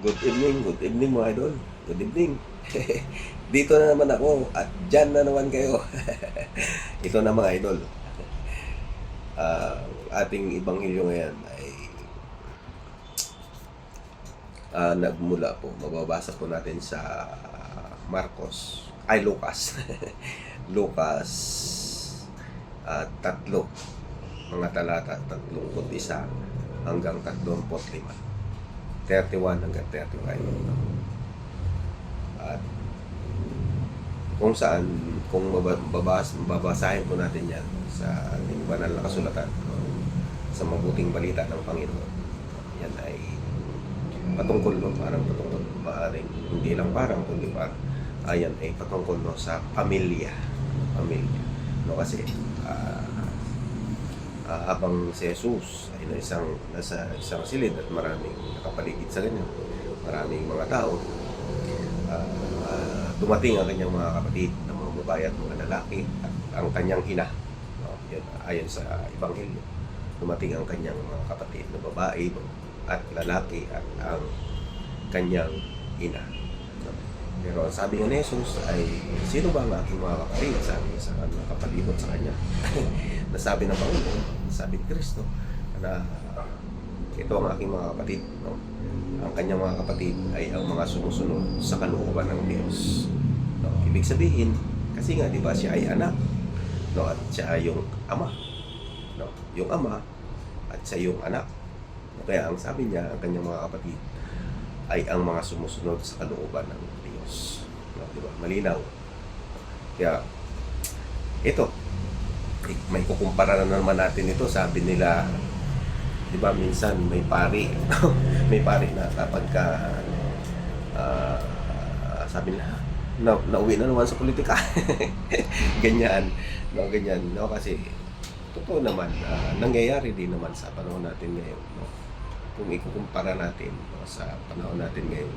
Good evening mga idol. Good evening. Dito na naman ako at dyan na naman kayo. Ito na mga idol. Ating ibanghilyo ngayon ay nagmula po. Mababasa po natin sa Lucas. Lucas 3, mga talata 31 hanggang 35. 31 hanggang 35. At kung saan, kung babasahin po natin yan sa ating banal na kasulatan, sa mabuting balita ng Panginoon, yan ay patungkol, no? Parang patungkol, maaring hindi lang parang, kundi parang ayan ay patungkol, no, sa pamilya, no? Kasi habang si Jesus ay nasa isang silid at maraming nakapaligid sa kanya, maraming mga tao, dumating ang kanyang mga kapatid na mga babae at mga lalaki at ang kanyang ina, no? Yan, ayon sa Ebanghelyo, dumating ang kanyang mga kapatid na babae at lalaki at ang kanyang ina, no? Pero ang sabi nga ni Jesus ay, sino ba ang aking mga kapatid? Sabi sa mga kapalibot sa kanya. Nasabi ng Panginoon, sabi ni Kristo, na ito ang aking mga kapatid, no? Ang kanyang mga kapatid ay ang mga sumusunod sa kalooban ng Diyos, no? Ibig sabihin, kasi nga, di ba, siya ay anak, no? At siya ay yung ama, no? Yung ama at siya yung anak, no? Kaya ang sabi niya, ang kanyang mga kapatid ay ang mga sumusunod sa kalooban ng Diyos, no? Di ba? Malinaw. Kaya ito, may kukumpara na naman natin ito. Sabi nila, di ba, minsan may pari may pari na kapag ka sabi nila, nauwi na naman sa politika. Ganyan, no? Ganyan, no? Kasi totoo naman, nangyayari din naman sa panahon natin ngayon, no? Kung ikukumpara natin, no, sa panahon natin ngayon,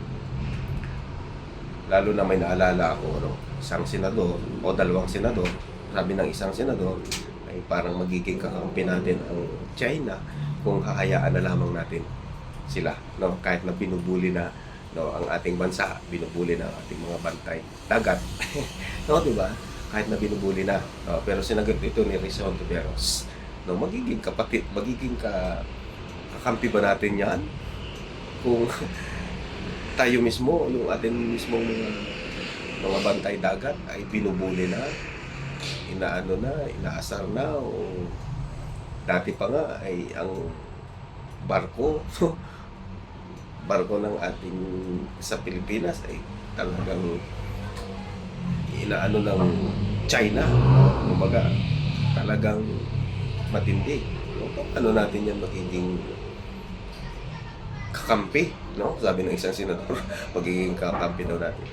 lalo na may naalala ako, no, isang senador o dalawang senador. Sabi ng isang senador ay parang magiging kakampi natin ang China kung hahayaan na lamang natin sila, no? Kahit na binubuli na, no, ang ating bansa, binubuli na ang ating mga bantay dagat. No, di ba? Kahit na binubuli na, no? Pero sinagot ito ni Rizal Tiberos, no, magiging kapatid, kakampi ba natin yan kung tayo mismo, yung ating mismong mga bantay dagat ay binubuli na, inaasar na, o dati pa nga ay ang barko ng ating sa Pilipinas ay talagang inaano ng China, no? Kumbaga talagang matindi, no? Ano natin yan magiging kakampi, no? Sabi ng isang senador, magiging kakampi daw natin.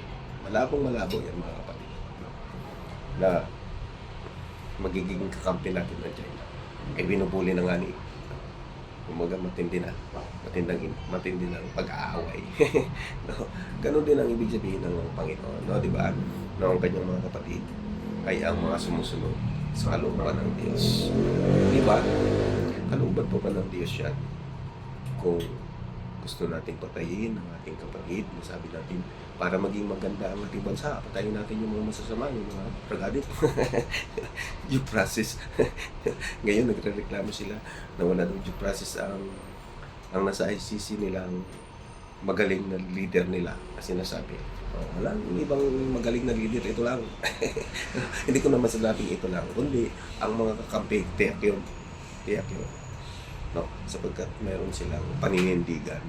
Malabo yan mga kapatid, no? Na magiging kakampi natin ng China. Ay binubuli na nga ni, kumbaga matindi na ang pag-aaway. No? Ganon din ang ibig sabihin ng Panginoon, no? Di ba? No, ang kanyang mga kapatid ay ang mga sumusunod sa kalooban ng Diyos. Di ba? Kalooban po ba ng Diyos yan? Kung gusto nating patayin ang ating kapatid, sabi natin, para maging maganda ang ating bansa, patayin natin yung mga masasama, yung mga pragadit. Due process. Ngayon, nagre-reklamo sila na wala daw due process ang nasa ICC nilang magaling na leader nila. Kasi nasabi, wala ibang magaling na leader, ito lang. Hindi ko naman sinabing ito lang, kundi ang mga kakampi, tiyak yun. No, sapagkat meron silang paninindigan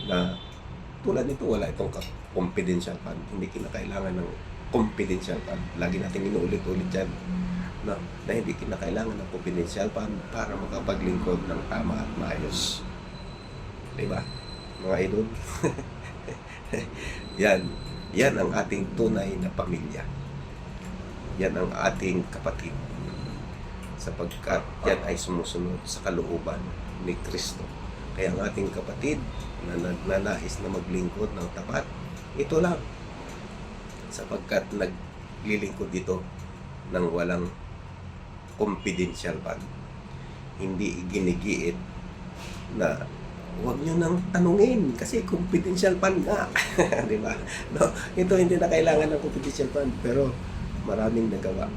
na tulad nito, wala itong confidential fund. Hindi kinakailangan ng confidential fund. Lagi natin inuulit-ulit yan, no, na hindi kinakailangan ng confidential fund para makapaglingkod ng tama at maayos. Diba, mga idol? Yan ang ating tunay na pamilya. Yan ang ating kapatid, sapagkat yan ay sumusunod sa kalooban ni Kristo. Kaya ang ating kapatid na nagnanais na maglingkod ng tapat, ito lang, sapagkat naglilingkod ito ng walang confidential fund. Hindi iginigiit na huwag nyo nang tanungin kasi confidential fund nga. Di ba? No, ito hindi na kailangan ng confidential fund, pero maraming nagawa.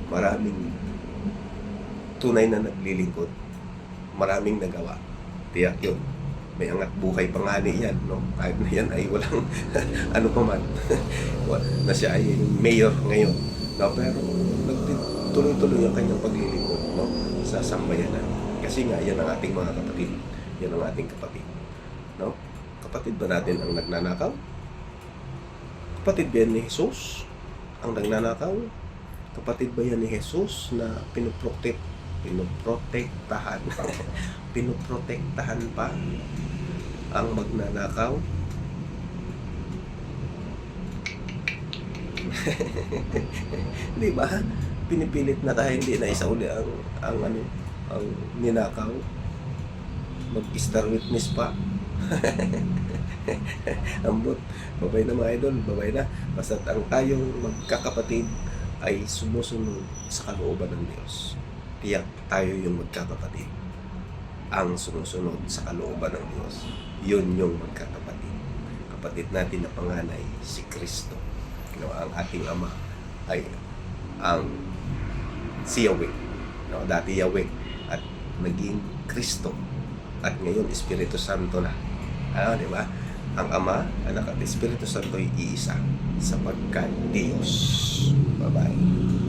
Maraming tunay na naglilingkod. Maraming nagawa. Tiyak yun. May angat buhay pa nga yan, no? Kahit na yan ay walang ano pa man. Na siya ay mayor ngayon. No? Pero tuloy-tuloy ang kanyang paglilingkod, no? Sa sambayanan. Kasi nga, yan ang ating mga kapatid. Yan ang ating kapatid. No? Kapatid ba natin ang nagnanakaw? Kapatid ba yan ni Jesus ang nagnanakaw? Kapatid ba yan ni Jesus na pinoprotektahan pa ang magnanakaw? Di ba? Pinipilit na tayo hindi na isauli ang ninakaw. Mag-star witness pa. Ambot. Babay na mga idol, babay na. Basta ang tayong magkakapatid ay sumusunod sa kalooban ng Diyos. Tiyak tayo yung magkakapatid ang sumusunod sa kalooban ng Diyos. Yun yung magkakapatid. Kapatid natin na panganay, si Kristo. No, ang ating Ama ay ang si Yahweh. No, dati Yahweh at naging Kristo. At ngayon, Espiritu Santo na. Di ba? Ang Ama, Anak at Espiritu Santo ay iisa sapagkat Diyos. Bye-bye.